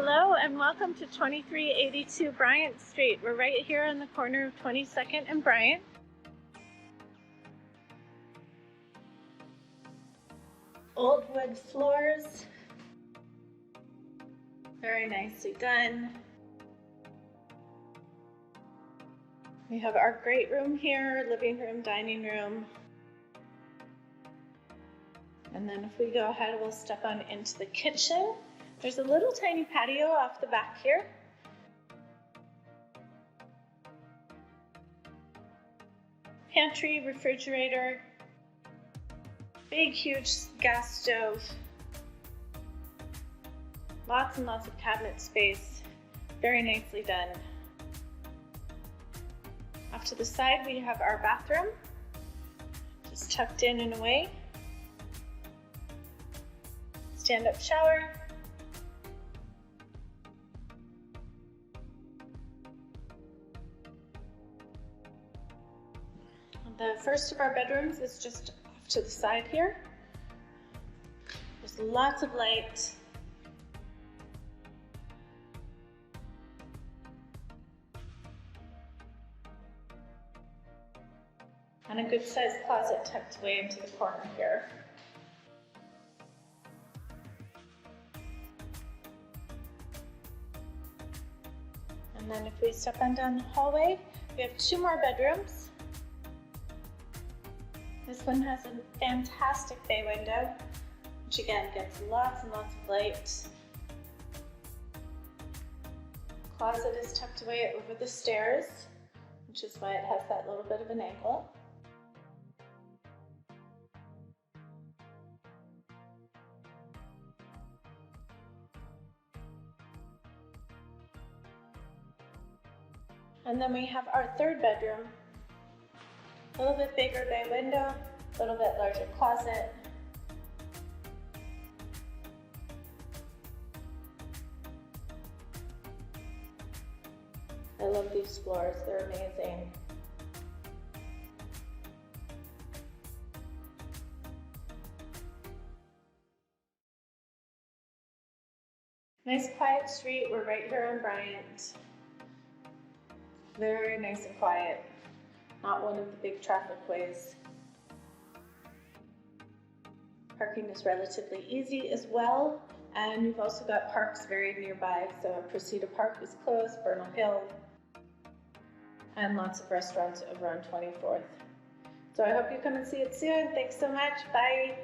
Hello and welcome to 2382 Bryant Street. We're right here on the corner of 22nd and Bryant. Old wood floors, very nicely done. We have our great room here, living room, dining room. And then if we go ahead, we'll step on into the kitchen. There's a little tiny patio off the back here. Pantry, refrigerator, big, huge gas stove. Lots and lots of cabinet space. Very nicely done. Off to the side, we have our bathroom, just tucked in and away. Stand-up shower. The first of our bedrooms is just off to the side here. There's lots of light. And a good sized closet tucked away into the corner here. And then if we step on down the hallway, we have two more bedrooms. This one has a fantastic bay window, which again gets lots and lots of light. Closet is tucked away over the stairs, which is why it has that little bit of an angle. And then we have our third bedroom. A little bit bigger bay window, a little bit larger closet. I love these floors, they're amazing. Nice quiet street, we're right here on Bryant. Very nice and quiet. Not one of the big traffic ways. Parking is relatively easy as well, and you've also got parks very nearby. So Precita Park is close, Bernal Hill, and lots of restaurants over on 24th. So I hope you come and see it soon. Thanks so much. Bye.